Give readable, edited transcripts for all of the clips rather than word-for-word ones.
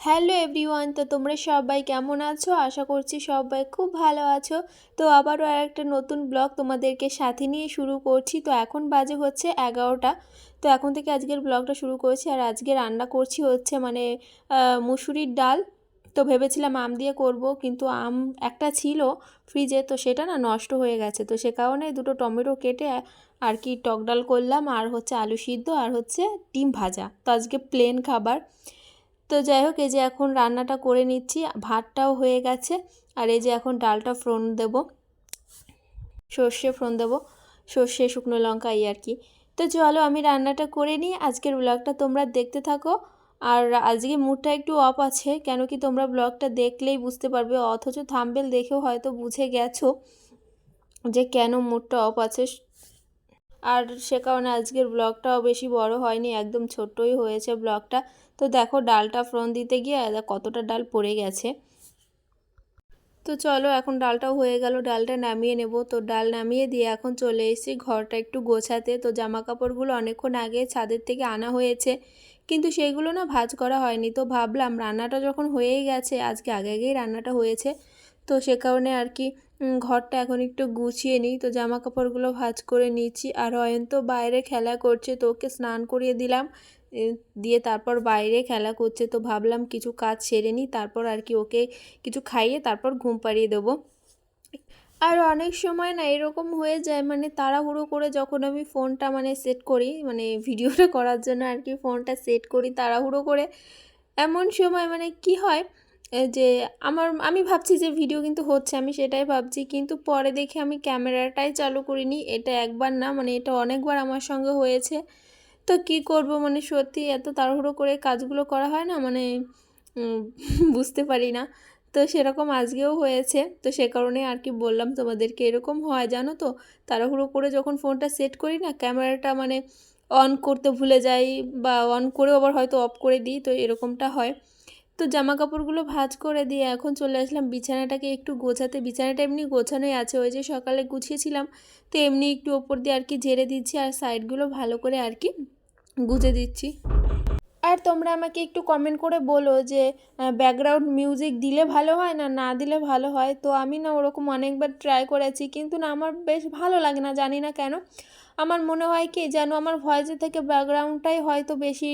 Hello everyone, তো তোমরা সবাই কেমন আছো? আশা করছি সবাই খুব ভালো আছো। তো আবারও আরেকটা নতুন ব্লগ তোমাদেরকে সাথে নিয়ে শুরু করছি। তো এখন বাজে হচ্ছে 11টা। তো এখন থেকে আজকের ব্লগটা শুরু করছি। আর আজকে রান্না করছি হচ্ছে মুসুরির ডাল। তো ভেবেছিলাম আম দিয়ে করব, কিন্তু আম একটা ছিল ফ্রিজে, তো সেটা না নষ্ট হয়ে গেছে। তো সে কারণে দুটো টমেটো কেটে আর কি টক ডাল করলাম, আর হচ্ছে আলু সিদ্ধ, আর হচ্ছে ডিম ভাজা। তো আজকে প্লেন খাবার। তো যাই হোক, এই যে এখন রান্নাটা করে নিচ্ছি, ভাতটাও হয়ে গেছে। আর এই যে এখন ডালটা ফোড়ন দেব, সর্ষে ফোড়ন দেবো, সর্ষে শুকনো লঙ্কা এই আর কি। তো চলো আমি রান্নাটা করে নিই, আজকের ব্লগটা তোমরা দেখতে থাকো। আর আজকে মুডটা একটু অফ আছে, কেন কি তোমরা ব্লগটা দেখলেই বুঝতে পারবে, অথচ থাম্বনেল দেখেও হয়তো বুঝে গেছো যে কেন মুডটা অফ আছে। আর সে কারণে আজকের ব্লগটাও বেশি বড় হয়নি, একদম ছোট্টই হয়েছে ব্লগটা। তো দেখো ডালটা ফোড়ন দিতে গিয়ে কতটা ডাল পড়ে গেছে। তো চলো এখন ডালটাও হয়ে গেল, ডালটা নামিয়ে নেব। তো ডাল নামিয়ে দিয়ে এখন চলে এসেছি ঘরটা একটু গোছাতে। তো জামা কাপড়গুলো অনেকক্ষণ আগে ছাদের থেকে আনা হয়েছে, কিন্তু সেইগুলো না ভাঁজ করা হয়নি। তো ভাবলাম রান্নাটা যখন হয়েই গেছে, আজকে আগে আগেই রান্নাটা হয়েছে, তো সে কারণে আর কি ঘরটা এখন একটু গুছিয়ে নিই। তো জামা কাপড়গুলো ভাঁজ করে নিচ্ছি। আর অয়ন তো বাইরে খেলা করছে, তো ওকে স্নান করিয়ে দিলাম, দিয়ে তারপর বাইরে খেলা করছে। তো ভাবলাম কিছু কাজ সেরে নিই, তারপর আর কি ওকে কিছু খাইয়ে তারপর ঘুম পাড়িয়ে দেবো। আর অনেক সময় না এরকম হয়ে যায়, তাড়াহুড়ো করে যখন আমি ফোনটা সেট করি, ভিডিওটা করার জন্য আর কি ফোনটা সেট করি তাড়াহুড়ো করে, এমন সময় কি হয় যে আমি ভাবছি যে ভিডিও কিন্তু হচ্ছে, আমি সেটাই ভাবছি, কিন্তু পরে দেখে আমি ক্যামেরাটাই চালু করিনি। এটা একবার না, এটা অনেকবার আমার সঙ্গে হয়েছে। তো কি করব, সত্যি এত তাড়াহুড়ো করে কাজগুলো করা হয় না, উম, বুঝতে পারি না। তো সেরকম আজকেও হয়েছে, তো সে কারণে আর কি বললাম তোমাদেরকে, এরকম হয় জানো তো, তাড়াহুড়ো করে যখন ফোনটা সেট করি না, ক্যামেরাটা অন করতে ভুলে যাই, বা অন করেও আবার হয়তো অফ করে দিই, তো এরকমটা হয়। তো জামা কাপড়গুলো ভাঁজ করে দিয়ে এখন চলে আসলাম বিছানাটাকে একটু গোছাতে। বিছানাটা এমনি গোছানোই আছে, ওই যে সকালে গুছিয়েছিলাম, তো এমনি একটু ওপর দিয়ে আর কি ঝেড়ে দিচ্ছি, আর সাইডগুলো ভালো করে আর কি গুজে দিচ্ছি। আর তোমরা আমাকে একটু কমেন্ট করে বলো যে ব্যাকগ্রাউন্ড মিউজিক দিলে ভালো হয় না না দিলে ভালো হয়। তো আমি না ওরকম অনেকবার ট্রাই করেছি, কিন্তু না আমার বেশ ভালো লাগে না, জানি না কেন। আমার মনে হয় কি যেন আমার ভয়েসের থেকে ব্যাকগ্রাউন্ডটাই হয়তো বেশি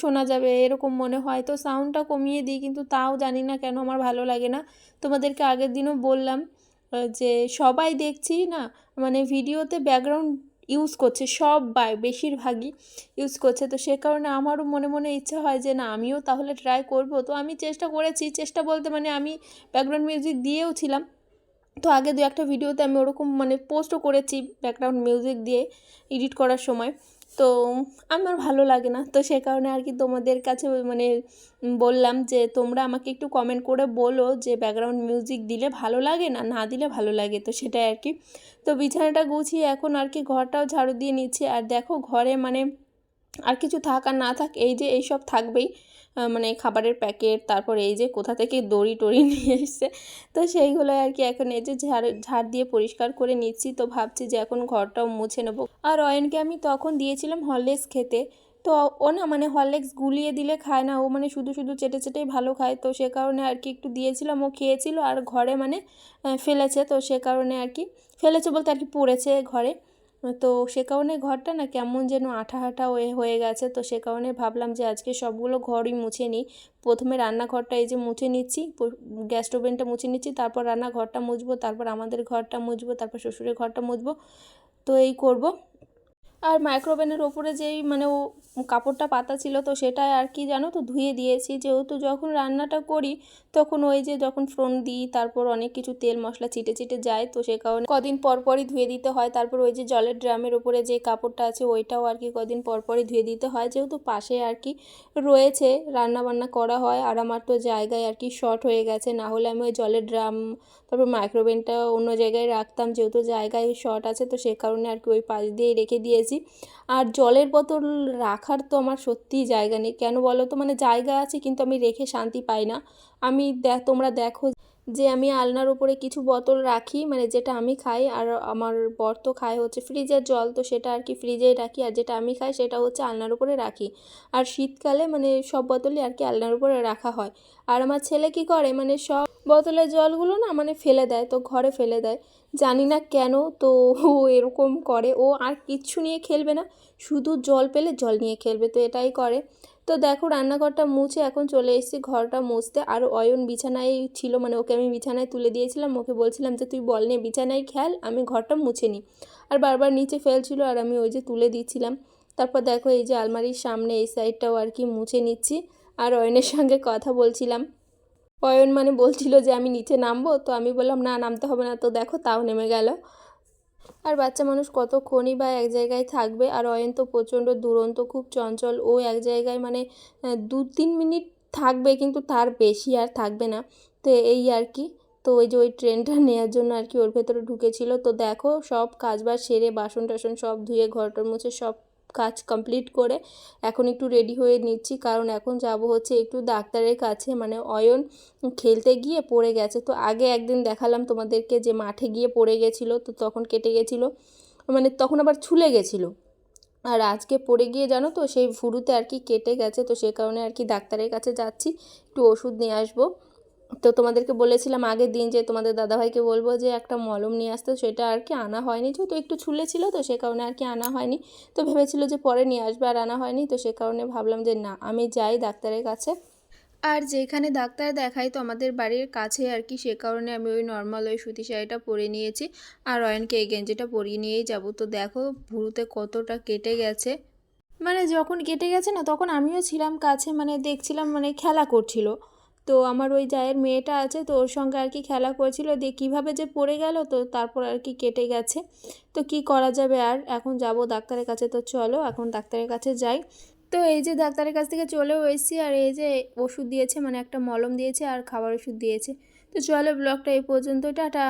শোনা যাবে, এরকম মনে হয়। তো সাউন্ডটা কমিয়ে দিই, কিন্তু তাও জানি না কেন আমার ভালো লাগে না। তোমাদেরকে আগের দিনও বললাম যে সবাই দেখছি না, ভিডিওতে ব্যাকগ্রাউন্ড ইউজ করছে, সবাই বেশিরভাগই ইউজ করছে। তো সে কারণে আমারও মনে মনে ইচ্ছা হয় যে না আমিও তাহলে ট্রাই করব। তো আমি চেষ্টা করেছি, চেষ্টা বলতে আমি ব্যাকগ্রাউন্ড মিউজিক দিয়েও ছিলাম। তো আগে দু একটা ভিডিওতে আমি ওরকম পোস্টও করেছি ব্যাকগ্রাউন্ড মিউজিক দিয়ে এডিট করার সময়। তো আমার ভালো লাগে না, তো সে কারণে আর কি তোমাদের কাছে বললাম যে তোমরা আমাকে একটু কমেন্ট করে বলো যে ব্যাকগ্রাউন্ড মিউজিক দিলে ভালো লাগে না না দিলে ভালো লাগে। তো সেটাই আর কি। তো বিছানাটা গুছিয়ে এখন আর কি ঘরটাও ঝাড়ু দিয়ে নিচ্ছি। আর দেখো ঘরে আর কিছু থাক আর না থাক, এই যে এইসব থাকবেই, খাবারের প্যাকেট, তারপর এই যে কোথা থেকে দড়ি টড়ি নিয়ে এসছে, তো সেইগুলো আর কি এখন এই যে ঝাড় দিয়ে পরিষ্কার করে নিচ্ছি। তো ভাবছি যে এখন ঘরটাও মুছে নেবো। আর অয়নকে আমি তখন দিয়েছিলাম হরলিক্স খেতে। তো ও না হরলিক্স গুলিয়ে দিলে খায় না, ও শুধু শুধু চেটে চেটেই ভালো খায়। তো সে কারণে আর কি একটু দিয়েছিলাম, ও খেয়েছিল, আর ঘরে ফেলেছে। তো সে কারণে আর কি ফেলেছে বলতে আর কি পড়েছে ঘরে। তো সে কারণে ঘরটা না কেমন যেন আঠা আঠা হয়ে গেছে। তো সে কারণে ভাবলাম যে আজকে সবগুলো ঘরই মুছে নিই। প্রথমে রান্নাঘরটা এই যে মুছে নিচ্ছি, গ্যাস ওভেনটা মুছে নিচ্ছি, তারপর রান্নাঘরটা মুছবো, তারপর আমাদের ঘরটা মুছবো, তারপর শ্বশুরের ঘরটা মুছবো। তো এই করব। আর মাইক্রোওভেনের ওপরে যেই ও কাপড়টা পাতা ছিল, তো সেটাই আর কি জানো তো ধুয়ে দিয়েছি, যেহেতু যখন রান্নাটা করি তখন ওই যে যখন ফোড়ন দিই তারপর অনেক কিছু তেল মশলা চিটে চিটে যায়, তো সে কারণে কদিন পরপরই ধুয়ে দিতে হয়। তারপর ওই যে জলের ড্রামের ওপরে যে কাপড়টা আছে ওইটাও আর কি কদিন পরপরই ধুয়ে দিতে হয়, যেহেতু পাশে আর কি রয়েছে, রান্না বান্না করা হয়। আর আমার তো জায়গায় আর কি শর্ট হয়ে গেছে, না হলে আমি ওই জলের ড্রাম তারপর মাইক্রোওভেনটা অন্য জায়গায় রাখতাম, যেহেতু জায়গায় শর্ট আছে, তো সে কারণে আর কি ওই পাশ দিয়েই রেখে দিয়েছি। আর জলের বোতল রাখার তো আমার সত্যিই জায়গা নেই, কেন বলো তো, মানে জায়গা আছে কিন্তু আমি রেখে শান্তি পাই না। আমি তোমরা দেখো যে আমি আলনার উপরে কিছু বোতল রাখি, মানে যেটা আমি খাই, আর আমার বর তো খায় হচ্ছে ফ্রিজের জল, তো সেটা আর কি ফ্রিজেই রাখি, আর যেটা আমি খাই সেটা হচ্ছে আলনার উপরে রাখি। আর শীতকালে মানে সব বোতলই আর কি আলনার উপরে রাখা হয়। আর আমার ছেলে কি করে, মানে সব বোতলের জলগুলো না মানে ফেলে দেয়, তো ঘরে ফেলে দেয়, জানি না কেন। তো ও এরকম করে, ও আর কিচ্ছু নিয়ে খেলবে না, শুধু জল পেলে জল নিয়ে খেলবে, তো এটাই করে। তো দেখো রান্নাঘরটা মুছে এখন চলে এসেছি ঘরটা মুছতে। আর অয়ন বিছানায় ছিল, মানে ওকে আমি বিছানায় তুলে দিয়েছিলাম, ওকে বলছিলাম যে তুই বল নিয়ে বিছানায় খেল, আমি ঘরটা মুছে নিই। আর বারবার নিচে ফেলছিল আর আমি ওই যে তুলে দিচ্ছিলাম। তারপর দেখো এই যে আলমারির সামনে এই সাইডটাও আর কি মুছে নিচ্ছি, আর অয়নের সঙ্গে কথা বলছিলাম। অয়ন মানে বলছিল যে আমি নিচে নামবো, তো আমি বললাম না নামতে হবে না, তো দেখো তাও নেমে গেল। আর বাচ্চা মানুষ কতক্ষণই বা এক জায়গায় থাকবে, আর অয়ন তো প্রচণ্ড দুরন্ত, খুব চঞ্চল, ও এক জায়গায় মানে 2-3 মিনিট থাকবে কিন্তু তার বেশি আর থাকবে না, তো এই আর কি। তো ওই যে ওই ট্রেনটা নেওয়ার জন্য আর কি ওর ভেতরে ঢুকেছিল। তো দেখো সব কাজবাজ সেরে বাসন টাসন সব ধুয়ে ঘরটার মুছে সব কাজ কমপ্লিট করে এখন একটু রেডি হয়ে নিচ্ছি, কারণ এখন যাব হচ্ছে একটু ডাক্তারের কাছে। মানে অয়ন খেলতে গিয়ে পড়ে গেছে, তো আগে একদিন দেখালাম তোমাদেরকে যে মাঠে গিয়ে পড়ে গেছিলো, তো তখন কেটে গেছিলো, মানে তখন আবার ছুলে গেছিলো। আর আজকে পড়ে গিয়ে জানো তো সেই ভুরুতে আর কি কেটে গেছে, তো সে কারণে আর কি ডাক্তারের কাছে যাচ্ছি, একটু ওষুধ নিয়ে আসবো। তো তোমাদেরকে বলেছিলাম আগের দিন যে তোমাদের দাদাভাইকে বলবো যে একটা মলম নিয়ে আসতে, সেটা আর কি আনা হয়নি, যেহেতু একটু ছুলে ছিল তো সে কারণে আর কি আনা হয়নি। তো ভেবেছিল যে পরে নিয়ে আসবে, আর আনা হয়নি, তো সে কারণে ভাবলাম যে না আমি যাই ডাক্তারের কাছে। আর যেখানে ডাক্তার দেখাই তো আমাদের বাড়ির কাছে আর কি, সে কারণে আমি ওই নর্মাল ওই সুতি শাড়িটা পরে নিয়েছি, আর অয়নকে এই গেঞ্জিটা পরিয়ে নিয়েই যাব। তো দেখো ভুরুতে কতটা কেটে গেছে, মানে যখন কেটে গেছে না তখন আমিও ছিলাম কাছে, মানে দেখছিলাম, মানে খেলা করছিল। তো আমার ওই জায়ের মেয়েটা আছে, তো ওর সঙ্গে আর কি খেলা করছিল, দিয়ে কীভাবে যে পড়ে গেল, তো তারপর আর কি কেটে গেছে। তো কি করা যাবে, আর এখন যাব ডাক্তারের কাছে, তো চলো এখন ডাক্তারের কাছে যাই। তো এই যে ডাক্তারের কাছ থেকে চলেও এসেছি, আর এই যে ওষুধ দিয়েছে, মানে একটা মলম দিয়েছে আর খাবার ওষুধ দিয়েছে। তো চলো ব্লগটা এই পর্যন্ত, টাটা।